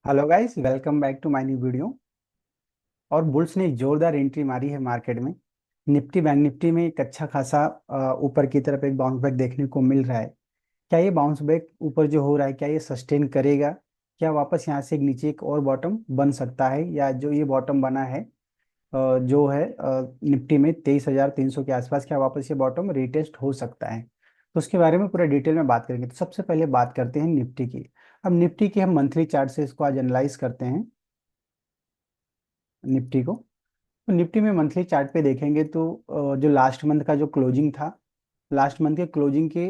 Hello guys, welcome back to my new video. और bulls ने एक जोरदार एंट्री मारी है मार्केट में। निफ्टी बैंक निफ्टी में एक अच्छा खासा ऊपर की तरफ एक बाउंस बैक देखने को मिल रहा है। क्या ये बाउंस बैक ऊपर जो हो रहा है, क्या ये सस्टेन करेगा? क्या वापस यहाँ से एक नीचे एक और बॉटम बन सकता है, या जो ये बॉटम बना है जो है निफ्टी में 23,300 के आसपास, क्या वापस ये बॉटम रिटेस्ट हो सकता है? तो उसके बारे में पूरा डिटेल में बात करेंगे। तो सबसे पहले बात करते हैं निफ्टी की। अब निफ्टी की हम मंथली चार्ट से इसको आज एनालाइज करते हैं निफ्टी को। तो निफ्टी में मंथली चार्ट पे देखेंगे तो जो लास्ट मंथ का जो क्लोजिंग था, लास्ट मंथ के क्लोजिंग के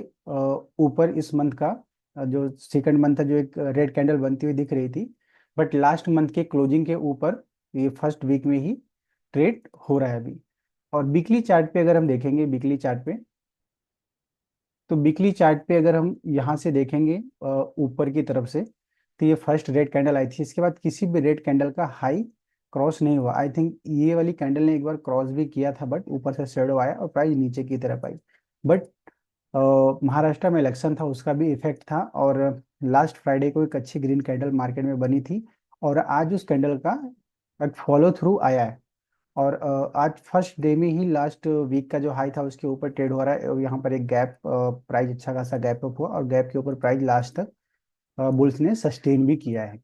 ऊपर इस मंथ का जो सेकंड मंथ था, जो एक रेड कैंडल बनती हुई दिख रही थी। बट लास्ट मंथ के क्लोजिंग के ऊपर ये फर्स्ट वीक में ही ट्रेड हो रहा है अभी। और वीकली चार्ट पे अगर हम देखेंगे, वीकली चार्ट पे, तो वीकली चार्ट पे अगर हम यहाँ से देखेंगे ऊपर की तरफ से, तो ये फर्स्ट रेड कैंडल आई थी। इसके बाद किसी भी रेड कैंडल का हाई क्रॉस नहीं हुआ। आई थिंक ये वाली कैंडल ने एक बार क्रॉस भी किया था, बट ऊपर से शेडो आया और प्राइस नीचे की तरफ आई। बट महाराष्ट्र में इलेक्शन था, उसका भी इफेक्ट था। और लास्ट फ्राइडे को एक अच्छी ग्रीन कैंडल मार्केट में बनी थी, और आज उस कैंडल का एक फॉलो थ्रू आया है। और आज फर्स्ट डे में ही लास्ट वीक का जो हाई था उसके ऊपर ट्रेड हो रहा है। और यहाँ पर एक गैप, प्राइस अच्छा खासा गैप अप हुआ, और गैप के ऊपर प्राइस लास्ट तक बुल्स ने सस्टेन भी किया है।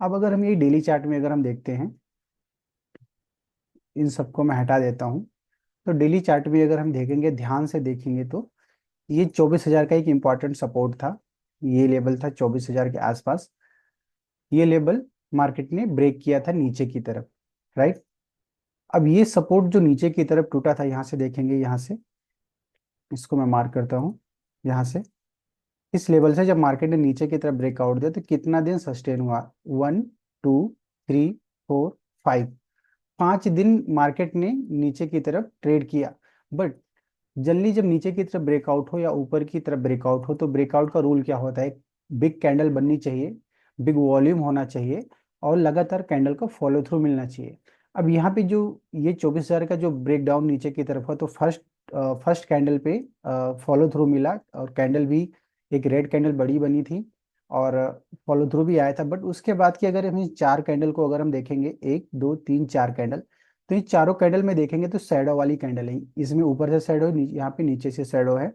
अब अगर हम ये डेली चार्ट में अगर हम देखते हैं, इन सबको मैं हटा देता हूँ। तो डेली चार्ट में अगर हम देखेंगे, ध्यान से देखेंगे, तो ये 24,000 का एक इम्पॉर्टेंट सपोर्ट था। ये लेवल था 24,000 के आसपास। ये लेवल मार्केट ने ब्रेक किया था नीचे की तरफ, राइट। अब ये सपोर्ट जो नीचे की तरफ टूटा था, यहाँ से देखेंगे, यहाँ से इसको मैं मार्क करता हूँ। यहाँ से इस लेवल से जब मार्केट ने नीचे की तरफ ब्रेकआउट दिया, तो कितना दिन सस्टेन हुआ? 1, 2, 3, 4, 5। 5 दिन मार्केट ने नीचे की तरफ ट्रेड किया। बट जनरली जब नीचे की तरफ ब्रेकआउट हो या ऊपर की तरफ ब्रेकआउट हो, तो ब्रेकआउट का रूल क्या होता है? बिग कैंडल बननी चाहिए, बिग वॉल्यूम होना चाहिए, और लगातार कैंडल का फॉलो थ्रू मिलना चाहिए। अब यहाँ पे जो ये 24,000 का जो ब्रेक डाउन नीचे की तरफ हुआ, तो फर्स्ट कैंडल पे फॉलो थ्रू मिला, और कैंडल भी एक रेड कैंडल बड़ी बनी थी, और फॉलो थ्रू भी आया था। बट उसके बाद की अगर हम इन चार कैंडल को अगर हम देखेंगे, 1, 2, 3, 4 कैंडल, तो इन चारों कैंडल में देखेंगे तो शैडो वाली कैंडल है। इसमें ऊपर से शैडो, यहाँ पे नीचे से शैडो है।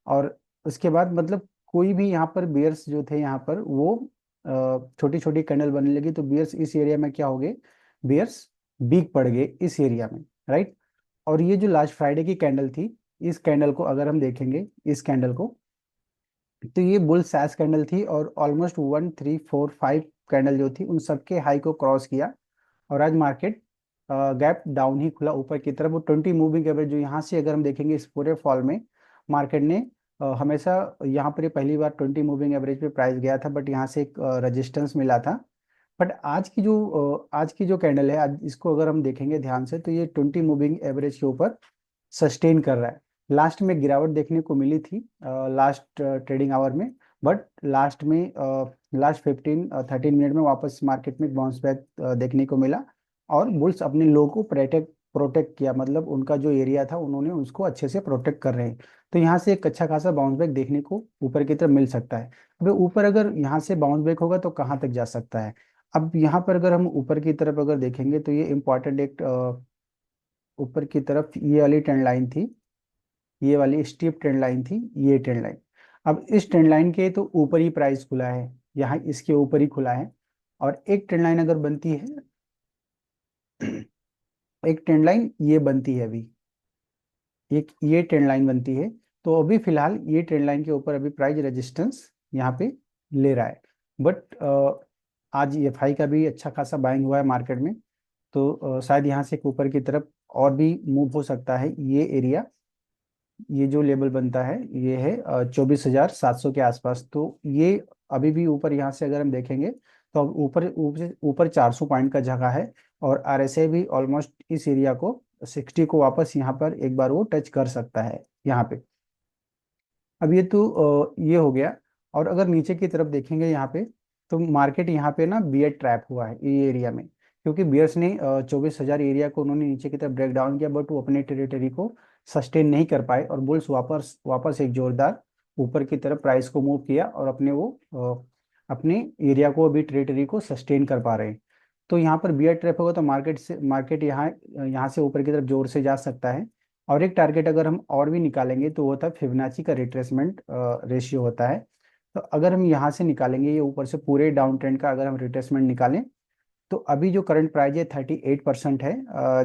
और उसके बाद मतलब कोई भी यहाँ पर बियर्स जो थे, यहाँ पर वो छोटी छोटी कैंडल बनने लगी, तो बियर्स इस एरिया में क्या हो गए? बियर्स वीक पड़ गए इस एरिया में, राइट। और ये जो लास्ट फ्राइडे की कैंडल थी, इस कैंडल को अगर हम देखेंगे, इस कैंडल को, तो ये बुल सैश कैंडल थी, और ऑलमोस्ट 1, 3, 4, 5 कैंडल जो थी, उन सबके हाई को क्रॉस किया। और आज मार्केट गैप डाउन ही खुला ऊपर की तरफ। वो 20 मूविंग एवरेज जो यहाँ से अगर हम देखेंगे, इस पूरे फॉल में मार्केट ने हमेशा यहाँ पर ये पहली बार 20 मूविंग एवरेज पे प्राइस गया था, बट यहाँ से एक रेजिस्टेंस मिला था। बट आज की जो कैंडल है, आज इसको अगर हम देखेंगे ध्यान से, तो ये 20 मूविंग एवरेज के ऊपर सस्टेन कर रहा है। लास्ट में गिरावट देखने को मिली थी लास्ट ट्रेडिंग आवर में। बट लास्ट 15 13 मिनट में वापस मार्केट में बाउंस बैक देखने को मिला। और बुल्स अपने लो को प्रोटेक्ट प्रोटेक्ट किया, मतलब उनका जो एरिया था उन्होंने उसको अच्छे से प्रोटेक्ट कर रहे हैं। तो यहाँ से एक अच्छा खासा बाउंस बैक देखने को ऊपर की तरफ मिल सकता है। अब ऊपर अगर यहाँ से बाउंस बैक होगा तो कहाँ तक जा सकता है? अब यहाँ पर अगर हम ऊपर की तरफ अगर देखेंगे, तो ये इंपॉर्टेंट एक ऊपर की तरफ ये वाली ट्रेंड लाइन थी, ये वाली स्टीप ट्रेंड लाइन थी, ये ट्रेंड लाइन। अब इस ट्रेंड लाइन के तो ऊपर ही प्राइस खुला है, यहाँ इसके ऊपर ही खुला है। और एक ट्रेंड लाइन अगर बनती है, एक ट्रेंड लाइन ये बनती है अभी, एक ये ट्रेंड लाइन बनती है। तो अभी फिलहाल ये ट्रेंड लाइन के ऊपर अभी प्राइस रेजिस्टेंस यहाँ पे ले रहा है। बट आज एफआई का भी अच्छा खासा बाइंग हुआ है मार्केट में। तो शायद यहाँ से ऊपर की तरफ और भी मूव हो सकता है। ये एरिया, ये जो लेवल बनता है, ये है 24,700 के आसपास। तो ये अभी भी ऊपर, यहाँ से अगर हम देखेंगे, तो अब ऊपर ऊपर ऊपर 400 पॉइंट का जगह है। और आरएसआई भी ऑलमोस्ट इस एरिया को 60 को वापस यहाँ पर एक बार वो टच कर सकता है यहाँ पे। अब ये तो ये हो गया। और अगर नीचे की तरफ देखेंगे यहाँ पे, तो मार्केट यहाँ पे ना बियर ट्रैप हुआ है ये एरिया में, क्योंकि बियर्स ने 24,000 एरिया को उन्होंने नीचे की तरफ ब्रेक डाउन किया, बट वो अपने टेरिटरी को सस्टेन नहीं कर पाए। और बुल्स वापस वापस एक जोरदार ऊपर की तरफ प्राइस को मूव किया, और अपने वो अपने एरिया को अभी टेरिटरी को सस्टेन कर पा रहे हैं। तो यहाँ पर बियर ट्रैप होगा तो मार्केट यहाँ यहाँ से ऊपर की तरफ जोर से जा सकता है। और एक टारगेट अगर हम और भी निकालेंगे तो वो होता है फिबोनाची का रिट्रेसमेंट रेशियो होता है। तो अगर हम यहाँ से निकालेंगे ये ऊपर से पूरे डाउन ट्रेंड का अगर हम रिट्रेसमेंट निकालें तो अभी जो करंट प्राइस है 38% है,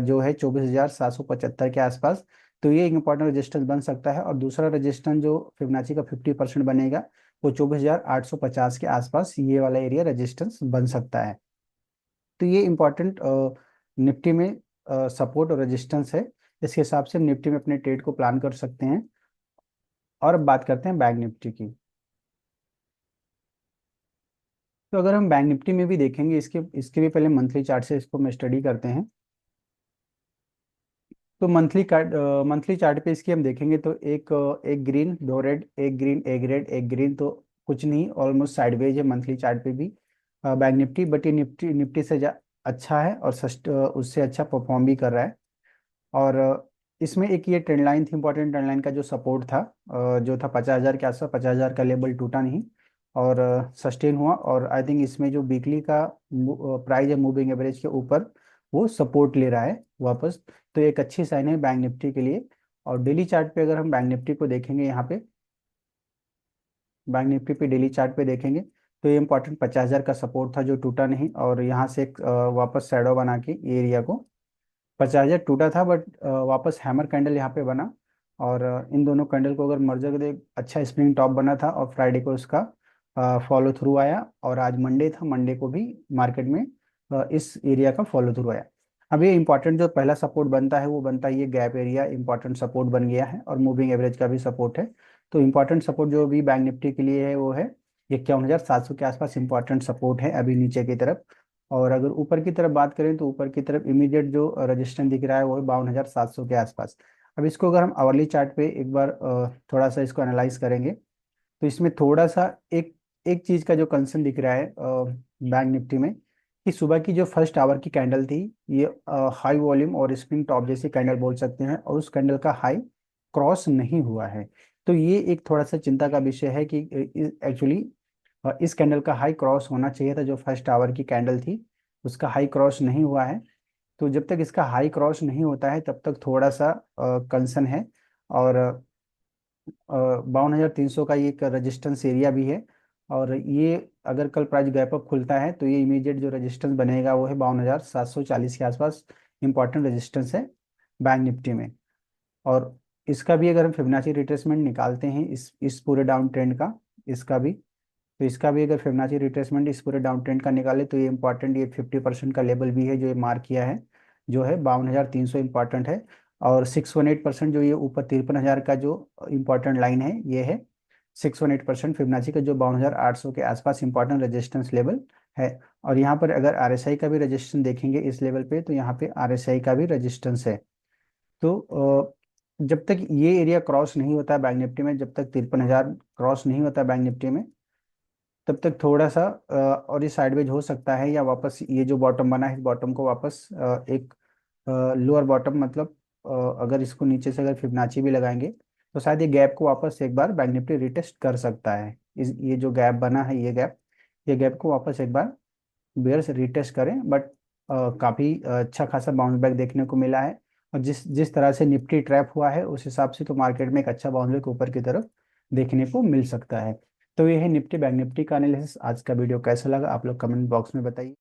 जो है 24,775 के आसपास। तो ये एक इंपॉर्टेंट रेजिस्टेंस बन सकता है। और दूसरा रेजिस्टेंस जो फिबोनाची का 50% बनेगा वो 24,850 के आसपास ये वाला एरिया रेजिस्टेंस बन सकता है। तो ये इंपॉर्टेंट निफ्टी में सपोर्ट और रेजिस्टेंस है। इसके हिसाब से हम निफ्टी में अपने ट्रेड को प्लान कर सकते हैं। और अब बात करते हैं बैंक निफ्टी की। तो अगर हम बैंक निफ्टी में भी देखेंगे, इसके इसके भी पहले मंथली चार्ट से इसको मैं स्टडी करते हैं। तो मंथली चार्ट पे इसकी हम देखेंगे तो एक ग्रीन दो रेड, एक ग्रीन एक रेड एक ग्रीन, तो कुछ नहीं, ऑलमोस्ट साइडवेज है मंथली चार्ट पे भी बैंक निफ्टी। बट ये निफ्टी निफ्टी से अच्छा है और उससे अच्छा परफॉर्म भी कर रहा है। और इसमें एक ये ट्रेंड लाइन थी, इंपॉर्टेंट ट्रेंड लाइन का जो सपोर्ट था, जो था 50,000 के आसपास, 50,000 का लेवल टूटा नहीं और सस्टेन हुआ। और आई थिंक इसमें जो वीकली का प्राइस है मूविंग एवरेज के ऊपर वो सपोर्ट ले रहा है वापस। तो एक अच्छी साइन है बैंक निफ्टी के लिए। और डेली चार्ट पे अगर हम बैंक निफ्टी को देखेंगे, यहाँ पे बैंक निफ्टी पे डेली चार्ट पे देखेंगे तो ये इंपॉर्टेंट 50,000 का सपोर्ट था जो टूटा नहीं, और यहाँ से एक वापस शैडो बना के ये एरिया को 50,000 टूटा था, बट वापस हैमर कैंडल यहाँ पे बना। और इन दोनों कैंडल को अगर मर्ज कर दे, अच्छा स्प्रिंग टॉप बना था और फ्राइडे को उसका फॉलो थ्रू आया। और आज मंडे था, मंडे को भी मार्केट में इस एरिया का फॉलो थ्रू आया। अब ये इंपॉर्टेंट जो पहला सपोर्ट बनता है वो बनता है ये गैप एरिया, इंपॉर्टेंट सपोर्ट बन गया है और मूविंग एवरेज का भी सपोर्ट है। तो इंपॉर्टेंट सपोर्ट जो भी बैंक निफ्टी के लिए है वो है 51,700 के आसपास इंपॉर्टेंट सपोर्ट है अभी नीचे की तरफ। और अगर ऊपर की तरफ बात करें तो ऊपर की तरफ इमीडिएट जो रजिस्टेंस दिख रहा है वो है 52,700 के आसपास। अब इसको अगर हम आवरली चार्ट पे एक बार थोड़ा सा इसको एनालाइज करेंगे तो इसमें थोड़ा सा एक एक चीज का जो कंसर्न दिख रहा है बैंक निफ्टी में, कि सुबह की जो फर्स्ट आवर की कैंडल थी ये हाई वॉल्यूम और स्प्रिंग टॉप जैसी कैंडल बोल सकते हैं, और उस कैंडल का हाई क्रॉस नहीं हुआ है। तो ये एक थोड़ा सा चिंता का विषय है कि एक्चुअली इस कैंडल का हाई क्रॉस होना चाहिए था, जो फर्स्ट आवर की कैंडल थी उसका हाई क्रॉस नहीं हुआ है। तो जब तक इसका हाई क्रॉस नहीं होता है तब तक थोड़ा सा कंसर्न है। और 52,300 का ये एक रेजिस्टेंस एरिया भी है। और ये अगर कल प्राइस गैप अप खुलता है तो ये इमीडिएट जो रेजिस्टेंस बनेगा वो है 52,740 के आसपास, इंपॉर्टेंट रेजिस्टेंस है बैंक निफ्टी में। और इसका भी अगर हम फिबोनाची रिट्रेसमेंट निकालते हैं इस पूरे डाउन ट्रेंड का, इसका भी, तो इसका भी अगर फिबोनाची रिट्रेसमेंट इस पूरे डाउन ट्रेंड का निकाले तो ये इंपॉर्टेंट ये 50% का लेवल भी है जो ये मार्क किया है, जो है 52,300 इंपॉर्टेंट है। और 618% जो ये ऊपर 53,000 का जो इंपॉर्टेंट लाइन है ये है 618% फिबोनाची का, जो 52,800 के आसपास इंपॉर्टेंट रेजिस्टेंस लेवल है। और यहाँ पर अगर आरएसआई का भी रेजिस्टेंस देखेंगे इस लेवल पे तो यहाँ पे आरएसआई का भी रेजिस्टेंस है। तो जब तक ये एरिया क्रॉस नहीं होता है बैंक निफ्टी में, जब तक 53,000 क्रॉस नहीं होता है बैंक निफ्टी में, तब तक थोड़ा सा और ये साइडवेज हो सकता है, या वापस ये जो बॉटम बना है इस बॉटम को वापस एक लोअर बॉटम, मतलब अगर इसको नीचे से अगर फिबोनाची भी लगाएंगे तो शायद ये गैप को वापस एक बार बैंक निफ्टी रिटेस्ट कर सकता है। इस ये जो गैप बना है ये गैप को वापस एक बार बेयर्स रिटेस्ट करें। बट काफ़ी अच्छा खासा बाउंस बैक देखने को मिला है। और जिस जिस तरह से निफ्टी ट्रैप हुआ है उस हिसाब से तो मार्केट में एक अच्छा बाउंस बैक ऊपर की तरफ देखने को मिल सकता है। तो ये है निफ्टी बैंक निफ्टी का एनालिसिस। आज का वीडियो कैसा लगा आप लोग कमेंट बॉक्स में बताइए।